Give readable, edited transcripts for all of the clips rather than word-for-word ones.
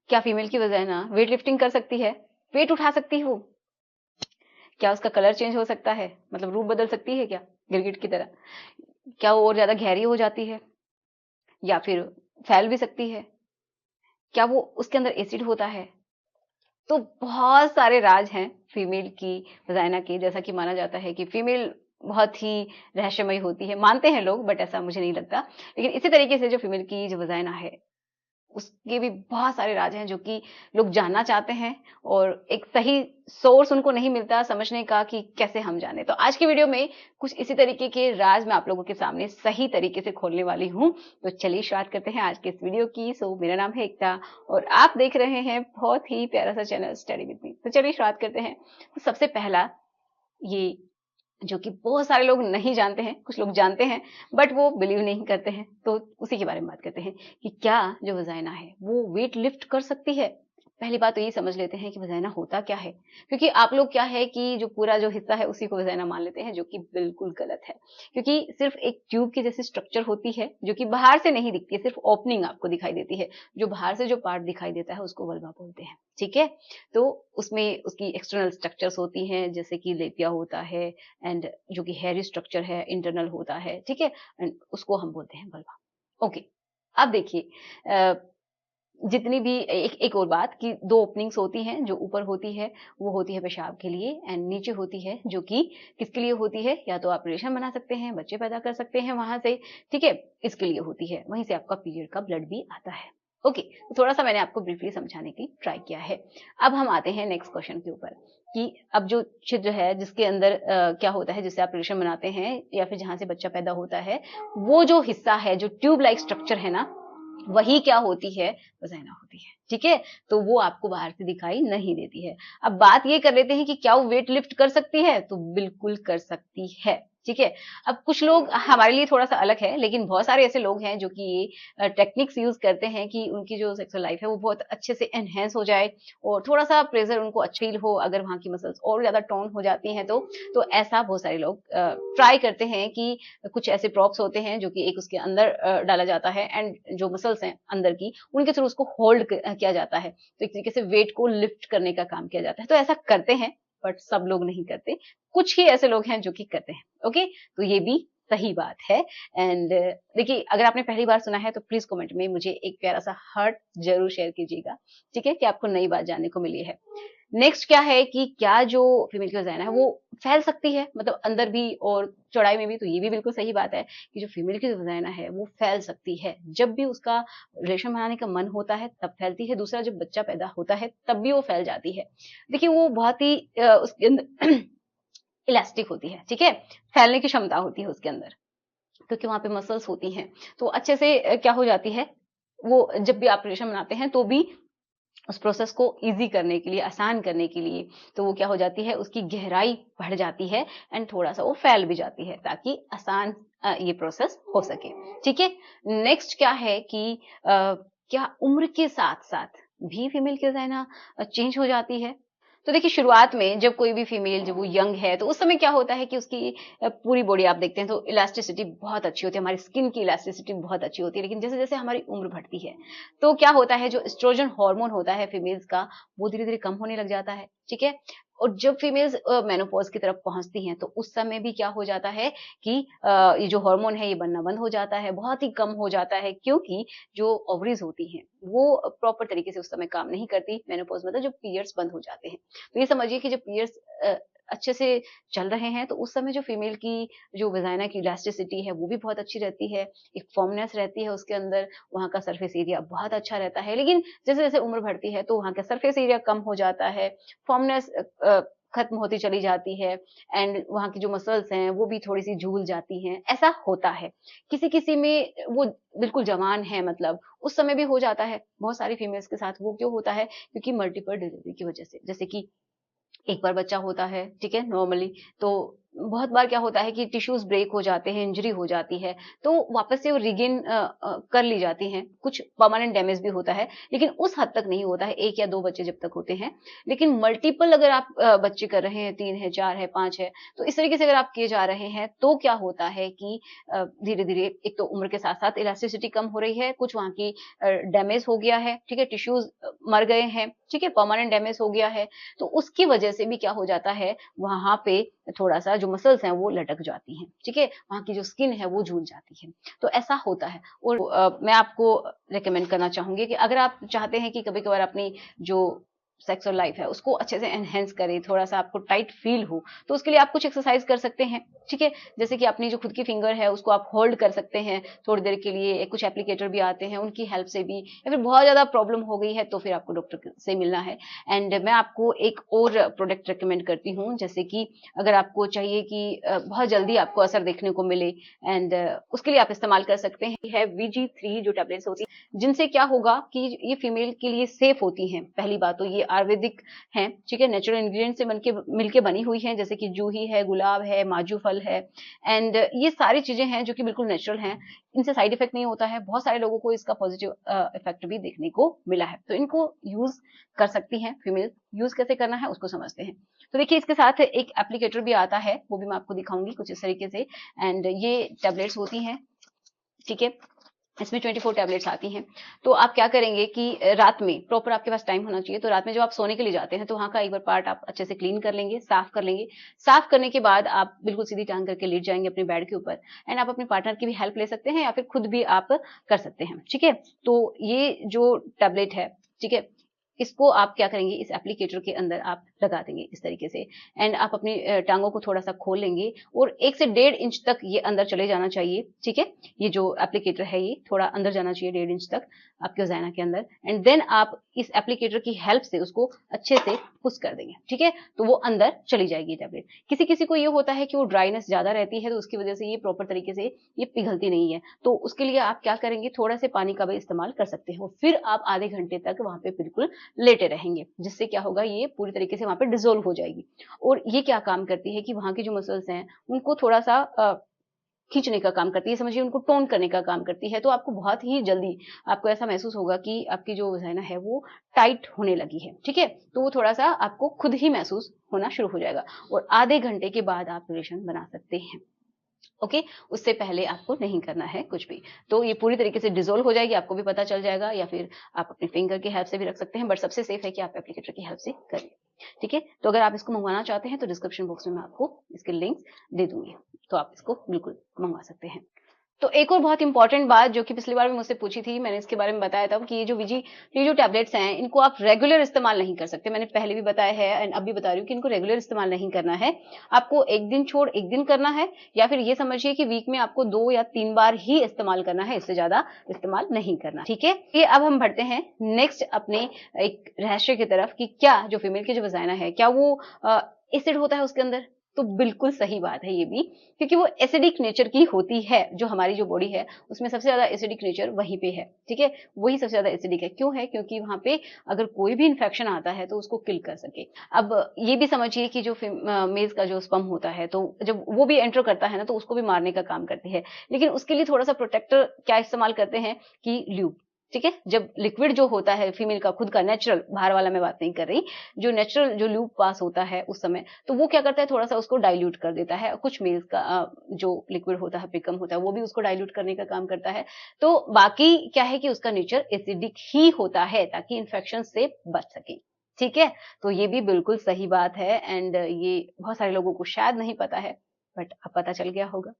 क्या फीमेल की vagina weight lifting कर सकती है? वेट उठा सकती है वो? क्या उसका कलर चेंज हो सकता है? मतलब रूप बदल सकती है क्या गिरगिट की तरह? क्या वो और ज्यादा गहरी हो जाती है या फिर फैल भी सकती है? क्या वो उसके अंदर एसिड होता है? तो बहुत सारे राज हैं फीमेल की वजाइना के। जैसा कि माना जाता है कि फीमेल बहुत ही रहस्यमयी होती है, मानते हैं लोग, बट ऐसा मुझे नहीं लगता। लेकिन इसी तरीके से जो फीमेल की जो वजाइना है उसके भी बहुत सारे राज हैं जो कि लोग जानना चाहते हैं और एक सही सोर्स उनको नहीं मिलता समझने का कि कैसे हम जाने। तो आज की वीडियो में कुछ इसी तरीके के राज मैं आप लोगों के सामने सही तरीके से खोलने वाली हूँ। तो चलिए शुरुआत करते हैं आज के इस वीडियो की। मेरा नाम है एकता और आप देख रहे हैं बहुत ही प्यारा सा चैनल स्टडी विद मी। तो चलिए शुरुआत करते हैं। तो सबसे पहला, ये जो कि बहुत सारे लोग नहीं जानते हैं, कुछ लोग जानते हैं बट वो बिलीव नहीं करते हैं, तो उसी के बारे में बात करते हैं कि क्या जो वजाइना है वो वेट लिफ्ट कर सकती है। पहली बात तो यही समझ लेते हैं कि वजाइना होता क्या है, क्योंकि आप लोग क्या है कि जो पूरा जो हिस्सा है उसी को वजाइना मान लेते हैं, जो कि बिल्कुल गलत है। क्योंकि सिर्फ एक ट्यूब की जैसी स्ट्रक्चर होती है जो कि बाहर से नहीं दिखती है, सिर्फ ओपनिंग आपको दिखाई देती है। जो बाहर से जो पार्ट दिखाई देता है उसको वल्वा बोलते हैं, ठीक है। तो उसमें उसकी एक्सटर्नल स्ट्रक्चर्स होती हैं, जैसे कि लेपिया होता है एंड जो कि हेयरी स्ट्रक्चर है इंटरनल होता है, ठीक है, एंड उसको हम बोलते हैं वल्वा। ओके, अब देखिए, जितनी भी एक एक और बात कि दो ओपनिंग्स होती हैं। जो ऊपर होती है वो होती है पेशाब के लिए एंड नीचे होती है जो कि किसके लिए होती है, या तो आप रिलेशन बना सकते हैं, बच्चे पैदा कर सकते हैं वहां से, ठीक है, इसके लिए होती है। वहीं से आपका पीरियड का ब्लड भी आता है। ओके, तो थोड़ा सा मैंने आपको ब्रीफली समझाने की ट्राई किया है। अब हम आते हैं नेक्स्ट क्वेश्चन के ऊपर कि अब जो छिद्र है जिसके अंदर क्या होता है, जिससे आप रिलेशन बनाते हैं या फिर जहां से बच्चा पैदा होता है, वो जो हिस्सा है, जो ट्यूब लाइक स्ट्रक्चर है ना, वही क्या होती है, वजाइना होती है, ठीक है। तो वो आपको बाहर से दिखाई नहीं देती है। अब बात ये कर लेते हैं कि क्या वो वेट लिफ्ट कर सकती है, तो बिल्कुल कर सकती है, ठीक है। अब कुछ लोग, हमारे लिए थोड़ा सा अलग है, लेकिन बहुत सारे ऐसे लोग हैं जो कि ये टेक्निक्स यूज करते हैं कि उनकी जो सेक्सुअल लाइफ है वो बहुत अच्छे से एनहेंस हो जाए और थोड़ा सा प्रेशर उनको अच्छा फील हो। अगर वहां की मसल्स और ज्यादा टोन हो जाती हैं तो ऐसा बहुत सारे लोग ट्राई करते हैं कि कुछ ऐसे प्रॉप्स होते हैं जो कि एक उसके अंदर डाला जाता है एंड जो मसल्स हैं अंदर की, उनके थ्रू उसको होल्ड किया जाता है। तो एक तरीके से वेट को लिफ्ट करने का काम किया जाता है। तो ऐसा करते हैं बट सब लोग नहीं करते, कुछ ही ऐसे लोग हैं जो कि करते हैं। ओके, तो ये भी सही बात है। एंड देखिए, अगर आपने पहली बार सुना है तो प्लीज कमेंट में मुझे एक प्यारा सा हार्ट जरूर शेयर कीजिएगा, ठीक है, कि आपको नई बात जानने को मिली है। नेक्स्ट क्या है कि क्या जो फीमेल की वजाइना है वो फैल सकती है, मतलब अंदर भी और चौड़ाई में भी। तो ये भी बिल्कुल सही बात है कि जो फीमेल की वजाइना है वो फैल सकती है। जब भी उसका रिलेशन बनाने का मन होता है तब फैलती है। दूसरा, जब बच्चा पैदा होता है तब भी वो फैल जाती है। देखिए, वो बहुत ही उसके अंदर इलास्टिक होती है, ठीक है, फैलने की क्षमता होती है उसके अंदर, क्योंकि वहां पे मसल्स होती हैं। तो अच्छे से क्या हो जाती है, वो जब भी आप रिलेशन बनाते हैं तो भी उस प्रोसेस को ईज़ी करने के लिए, आसान करने के लिए, तो वो क्या हो जाती है, उसकी गहराई बढ़ जाती है एंड थोड़ा-सा वो फैल भी जाती है ताकि आसान ये प्रोसेस हो सके, ठीक है। नेक्स्ट क्या है कि क्या उम्र के साथ-साथ भी फीमेल की वजाइना चेंज हो जाती है? तो देखिए, शुरुआत में जब कोई भी फीमेल जब वो यंग है तो उस समय क्या होता है कि उसकी पूरी बॉडी आप देखते हैं तो इलास्टिसिटी बहुत अच्छी होती है, हमारी स्किन की इलास्टिसिटी बहुत अच्छी होती है। लेकिन जैसे-जैसे हमारी उम्र बढ़ती है तो क्या होता है, जो एस्ट्रोजन हार्मोन होता है फीमेल्स का, वो धीरे-धीरे कम होने लग जाता है, ठीक है? और जब फीमेल्स मेनोपॉज़ की तरफ पहुँचती हैं तो उस समय भी क्या हो जाता है कि ये जो हार्मोन है ये बनना बंद हो जाता है, बहुत ही कम हो जाता है, क्योंकि जो ओवरीज़ होती हैं वो प्रॉपर तरीके से उस समय काम नहीं करती। मेनोपॉज़ मतलब जब पीरियड्स बंद हो जाते हैं। तो ये समझिए कि जब पीरियड्स अच्छे से चल रहे हैं तो उस समय जो फीमेल की जो वजाइना की इलास्टिसिटी है वो भी बहुत अच्छी रहती है, एक फर्मनेस रहती है उसके अंदर, वहाँ का सरफेस एरिया बहुत अच्छा रहता है। लेकिन जैसे-जैसे उम्र बढ़ती है तो वहाँ का सरफेस एरिया कम हो जाता है, फर्मनेस खत्म होती चली जाती है एंड वहाँ की जो मसल्स हैं वो भी थोड़ी-सी झूल जाती हैं, ऐसा होता है। किसी-किसी में वो बिल्कुल जवान है, मतलब उस समय भी हो जाता है। बहुत सारी फीमेल्स के साथ वो क्यों होता है? क्योंकि मल्टीपल डिलीवरी की वजह से। जैसे कि एक बार बच्चा होता है, ठीक है, नॉर्मली, तो बहुत बार क्या होता है कि टिश्यूज़ ब्रेक हो जाते हैं, इंजरी हो जाती है, तो वापस से वो रिगेन कर ली जाती हैं। कुछ परमानेंट डैमेज भी होता है, लेकिन उस हद तक नहीं होता है, 1 या 2 बच्चे जब तक होते हैं। लेकिन मल्टीपल अगर आप बच्चे कर रहे हैं, 3 है, 4 है, 5 है, तो इस तरीके से अगर आप किए जा रहे हैं, तो क्या होता है कि धीरे-धीरे एक तो उम्र के साथ-साथ इलास्टिसिटी कम हो रही है, कुछ वहाँ की डैमेज हो गया है, ठीक है, टिश्यूज़ मर गए हैं, ठीक है, परमानेंट डैमेज हो गया है, तो उसकी वजह से भी क्या हो जाता है, वहां पे थोड़ा सा जो मसल्स हैं वो लटक जाती हैं, ठीक है, वहां की जो स्किन है वो झूल जाती है। तो ऐसा होता है। और मैं आपको रिकमेंड करना चाहूंगी कि अगर आप चाहते हैं कि कभी कभार अपनी जो सेक्सुअल लाइफ है उसको अच्छे से एनहेंस करें, थोड़ा सा आपको टाइट फील हो, तो उसके लिए आप कुछ एक्सरसाइज कर सकते हैं, ठीक है। जैसे कि अपनी जो खुद की फिंगर है उसको आप होल्ड कर सकते हैं थोड़ी देर के लिए, कुछ एप्लीकेटर भी आते हैं उनकी हेल्प से भी, या फिर बहुत ज्यादा प्रॉब्लम हो गई है तो फिर आपको डॉक्टर से मिलना है। एंड मैं आपको एक और प्रोडक्ट रिकमेंड करती हूँ, जैसे कि अगर आपको चाहिए कि बहुत जल्दी आपको असर देखने को मिले, एंड उसके लिए आप इस्तेमाल कर सकते हैं VG3 जो टैबलेट्स होती है, जिनसे क्या होगा कि ये फीमेल के लिए सेफ होती हैं। पहली बात तो ये आयुर्वेदिक हैं, ठीक है, नेचुरल इंग्रेडिएंट से बनके मिलके बनी हुई हैं, जैसे कि जूही है, गुलाब है, माजू फल है, एंड ये सारी चीजें हैं जो कि बिल्कुल नेचुरल हैं। इनसे साइड इफेक्ट नहीं होता है, बहुत सारे लोगों को इसका पॉजिटिव इफेक्ट भी देखने को मिला है, तो इनको यूज कर सकती हैं फीमेल। यूज कैसे करना है उसको समझते हैं। तो देखिए इसके साथ एक एप्लीकेटर भी आता है, वो भी मैं आपको दिखाऊंगी कुछ इस तरीके से। एंड ये टैबलेट्स होती हैं, ठीक है, इसमें 24 टैबलेट्स आती हैं। तो आप क्या करेंगे कि रात में प्रॉपर आपके पास टाइम होना चाहिए, तो रात में जब आप सोने के लिए जाते हैं तो वहां का एक बार पार्ट आप अच्छे से क्लीन कर लेंगे, साफ कर लेंगे। साफ करने के बाद आप बिल्कुल सीधी टांग करके लेट जाएंगे अपने बेड के ऊपर, एंड आप अपने पार्टनर की भी हेल्प ले सकते हैं या फिर खुद भी आप कर सकते हैं, ठीक है। तो ये जो टैबलेट है, ठीक है, इसको आप क्या करेंगे, इस एप्लीकेटर के अंदर आप लगा देंगे इस तरीके से, एंड आप अपनी टांगों को थोड़ा सा खोल लेंगे और 1 से 1.5 इंच तक ये अंदर चले जाना चाहिए, ठीक है। ये जो एप्लीकेटर है ये थोड़ा अंदर जाना चाहिए 1.5 इंच तक आपके वजाइना के अंदर, एंड देन आप इस एप्लीकेटर की हेल्प से उसको अच्छे से पुश कर देंगे, ठीक है, तो वो अंदर चली जाएगी टैबलेट। किसी किसी को ये होता है कि वो ड्राइनेस ज्यादा रहती है, तो उसकी वजह से ये प्रॉपर तरीके से ये पिघलती नहीं है, तो उसके लिए आप क्या करेंगे, थोड़ा से पानी का भी इस्तेमाल कर सकते हो, फिर आप आधे घंटे तक वहां पे बिल्कुल लेटे रहेंगे, जिससे क्या होगा, ये पूरी तरीके से वहां पे डिसोल्व हो जाएगी। और ये क्या काम करती है कि वहां की जो मसल्स हैं उनको थोड़ा सा खींचने का काम करती है, समझिए उनको टोन करने का काम करती है, तो आपको बहुत ही जल्दी आपको ऐसा महसूस होगा कि आपकी जो वजाइना है वो टाइट होने लगी है, ठीक है। तो वो थोड़ा सा आपको खुद ही महसूस होना शुरू हो जाएगा, और आधे घंटे के बाद आप रिलेशन बना सकते हैं, ओके। उससे पहले आपको नहीं करना है कुछ भी। तो ये पूरी तरीके से डिसॉल्व हो जाएगी, आपको भी पता चल जाएगा, या फिर आप अपने फिंगर की हेल्प से भी रख सकते हैं, बट सबसे सेफ है कि आप एप्लीकेटर की हेल्प से करिए, ठीक है। तो अगर आप इसको मंगवाना चाहते हैं तो डिस्क्रिप्शन बॉक्स में मैं आपको इसके लिंक्स दे दूंगी, तो आप इसको बिल्कुल मंगवा सकते हैं। तो एक और बहुत इंपॉर्टेंट बात जो कि पिछली बार भी मुझसे पूछी थी, मैंने इसके बारे में बताया था कि ये जो टैबलेट्स हैं इनको आप रेगुलर इस्तेमाल नहीं कर सकते। मैंने पहले भी बताया है एंड अब भी बता रही हूँ कि इनको रेगुलर इस्तेमाल नहीं करना है। आपको एक दिन छोड़ एक दिन करना है, या फिर ये समझिए कि वीक में आपको 2 या 3 बार ही इस्तेमाल करना है, इससे ज्यादा इस्तेमाल नहीं करना, ठीक है। ये अब हम बढ़ते हैं नेक्स्ट अपने एक रहस्य की तरफ कि क्या जो फीमेल की जो वजाइना है क्या वो एसिड होता है उसके अंदर। तो बिल्कुल सही बात है ये भी, क्योंकि वो एसिडिक नेचर की होती है, जो हमारी जो बॉडी है उसमें सबसे ज्यादा एसिडिक नेचर वहीं पे है, ठीक है, वही सबसे ज्यादा एसिडिक है। क्यों है? क्योंकि वहां पे अगर कोई भी इन्फेक्शन आता है तो उसको किल कर सके। अब ये भी समझिए कि जो मेज का जो स्पर्म होता है तो जब वो भी एंटर करता है ना तो उसको भी मारने का काम करती है, लेकिन उसके लिए थोड़ा सा प्रोटेक्टर क्या इस्तेमाल करते हैं कि ल्यूब, ठीक है। जब लिक्विड जो होता है फीमेल का खुद का नेचुरल, बाहर वाला मैं बात नहीं कर रही, जो नेचुरल जो लूप पास होता है उस समय, तो वो क्या करता है थोड़ा सा उसको डाइल्यूट कर देता है। कुछ मेल्स का जो लिक्विड होता है पिकम होता है वो भी उसको डाइल्यूट करने का काम करता है। तो बाकी क्या है कि उसका नेचर एसिडिक ही होता है ताकि इन्फेक्शन से बच सके, ठीक है। तो ये भी बिल्कुल सही बात है, एंड ये बहुत सारे लोगों को शायद नहीं पता है, बट अब पता चल गया होगा।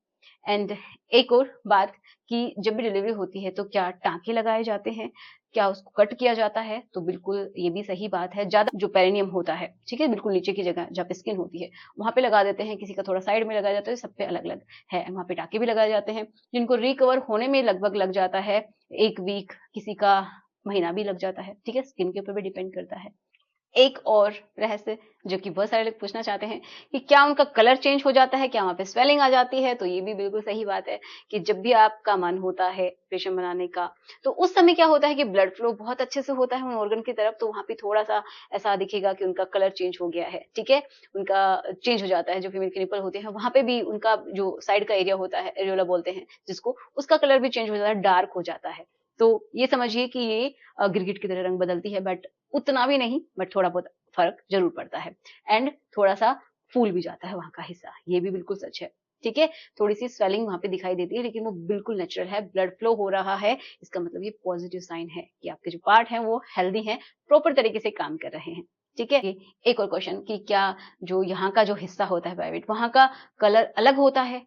एंड एक और बात कि जब भी डिलीवरी होती है तो क्या टाँके लगाए जाते हैं? क्या उसको कट किया जाता है? तो बिल्कुल ये भी सही बात है। ज़्यादा जो पेरिनियम होता है, ठीक है? बिल्कुल नीचे की जगह जहाँ पे स्किन होती है, वहाँ पे लगा देते हैं, किसी का थोड़ा साइड में लगाया जाता है, सब पे अलग-अलग है। वहाँ पे टाँके भी लगाए जाते हैं, जिनको रिकवर होने में लगभग लग जाता है 1 वीक, किसी का महीना भी लग जाता है, ठीक है? स्किन के ऊपर भी डिपेंड करता है। एक और रहस्य जो कि बहुत सारे लोग पूछना चाहते हैं कि क्या उनका कलर चेंज हो जाता है, क्या वहाँ पे स्वेलिंग आ जाती है? तो ये भी बिल्कुल सही बात है कि जब भी आपका मन होता है रेशम बनाने का, तो उस समय क्या होता है कि ब्लड फ्लो बहुत अच्छे से होता है उन ऑर्गन की तरफ, तो वहाँ पे थोड़ा-सा ऐसा दिखेगा कि उनका कलर चेंज हो गया है, ठीक है? उनका चेंज हो जाता है, जो फीमेल के निपल होते हैं, वहाँ पे भी उनका जो साइड का एरिया होता है, एरियोला बोलते हैं जिसको, उसका कलर भी चेंज हो जाता है, डार्क हो जाता है। तो ये समझिए कि ये गिरगिट की तरह रंग बदलती है, बट उतना भी नहीं, बट थोड़ा बहुत फ़र्क ज़रूर पड़ता है। एंड थोड़ा-सा फूल भी जाता है वहाँ का हिस्सा, ये भी बिल्कुल सच है। ठीक है, थोड़ी सी स्वेलिंग वहां पे दिखाई देती है, लेकिन वो बिल्कुल नेचुरल है, ब्लड फ्लो हो रहा है, इसका मतलब ये पॉजिटिव साइन है कि आपके जो पार्ट हैं वो हेल्दी हैं, प्रॉपर तरीके से काम कर रहे हैं। ठीक है, एक और क्वेश्चन कि क्या जो यहाँ का जो हिस्सा होता है प्राइवेट, वहां का कलर अलग होता है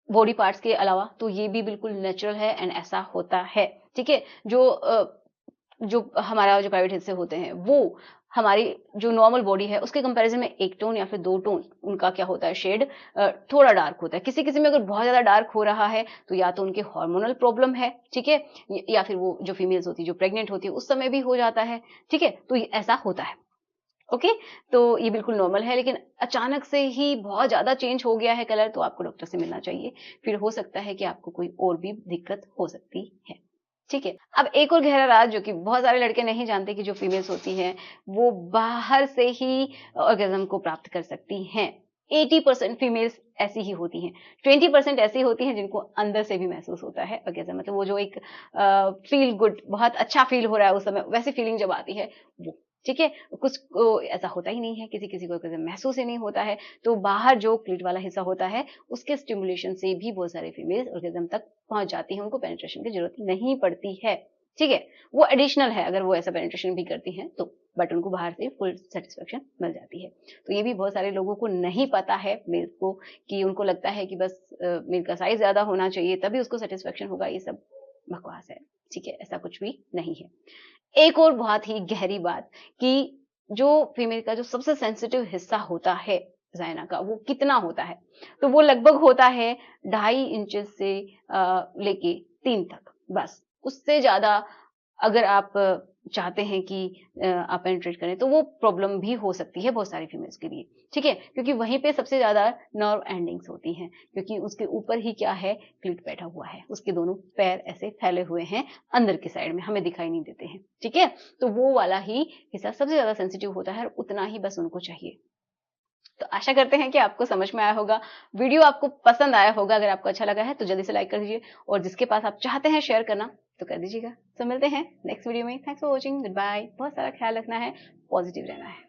बॉडी पार्ट्स के अलावा? तो ये भी बिल्कुल नेचुरल है एंड ऐसा होता है। ठीक है, जो हमारा जो प्राइवेट हिस्से होते हैं वो हमारी जो नॉर्मल बॉडी है उसके कंपैरिजन में 1 टोन या फिर 2 टोन उनका क्या होता है, शेड थोड़ा डार्क होता है। किसी-किसी में अगर बहुत ज़्यादा डार्क हो रहा है तो या तो उनके हार्मोनल प्रॉब्लम है, ठीक है? या फिर वो जो फीमेल्स होती है, जो प्रेग्नेंट होती है उस समय भी हो जाता है, ठीक है? तो ये ऐसा होता है। ओके, तो ये बिल्कुल नॉर्मल है, लेकिन अचानक से ही बहुत ज़्यादा चेंज हो गया है कलर तो आपको डॉक्टर से मिलना चाहिए। फिर हो सकता है कि आपको कोई और भी दिक्कत हो सकती है। ठीक है, अब एक और गहरा राज जो कि बहुत सारे लड़के नहीं जानते कि जो फीमेल्स होती हैं वो बाहर से ही ऑर्गेज़म को प्राप्त कर सकती हैं। 80% फीमेल्स ऐसी ही होती हैं, 20% ऐसी होती हैं जिनको अंदर से भी महसूस होता है ऑर्गेज़म, मतलब वो जो एक फील गुड, बहुत अच्छा फील हो रहा है उस समय, वैसी फीलिंग जब आती है वो। ठीक है, कुछ को ऐसा होता ही नहीं है, किसी-किसी को ऑर्गेज़म महसूस ही नहीं होता है, तो बाहर जो क्लीट वाला हिस्सा होता है, उसके स्टिमुलेशन से भी बहुत सारे फीमेल्स ऑर्गेज़म तक पहुँच जाती हैं, उनको पेनिट्रेशन की ज़रूरत नहीं पड़ती है। ठीक है, वो एडिशनल है अगर वो ऐसा पेनिट्रेशन भी करती हैं तो, बट उनको बाहर से फुल सैटिस्फैक्शन मिल जाती है। तो ये भी बहुत सारे लोगों को नहीं पता है मेल्स को, कि उनको लगता है कि बस मेल का साइज़ ज़्यादा होना चाहिए तभी उसको सैटिस्फैक्शन होगा, ये सब बकवास है। ठीक है, ऐसा कुछ भी नहीं है। एक और बहुत ही गहरी बात कि जो फीमेल का जो सबसे सेंसिटिव हिस्सा होता है वजाइना का, वो कितना होता है? तो वो लगभग होता है 2.5 इंचेस से लेके 3 तक, बस। उससे ज़्यादा अगर आप चाहते हैं कि आप पेनिट्रेट करें तो वो प्रॉब्लम भी हो सकती है बहुत सारी फीमेल्स के लिए, ठीक है? क्योंकि वहीं पे सबसे ज़्यादा नर्व एंडिंग्स होती हैं, क्योंकि उसके ऊपर ही क्या है, क्लीट बैठा हुआ है। उसके दोनों पैर ऐसे फैले हुए हैं अंदर की साइड में, हमें दिखाई नहीं देते हैं, ठीक है? तो वो वाला ही हिस्सा सबसे ज़्यादा सेंसिटिव होता है और उतना ही बस उनको चाहिए। तो आशा करते हैं कि आपको समझ में आया होगा। वीडियो आपको पसंद आया होगा। अगर आपको अच्छा लगा है तो जल्दी से लाइक कर दीजिए और जिसके पास आप चाहते हैं शेयर करना तो कर दीजिएगा। तो मिलते हैं नेक्स्ट वीडियो में। Thanks for watching. Good bye. बहुत सारा ख्याल रखना है, पॉजिटिव रहना है।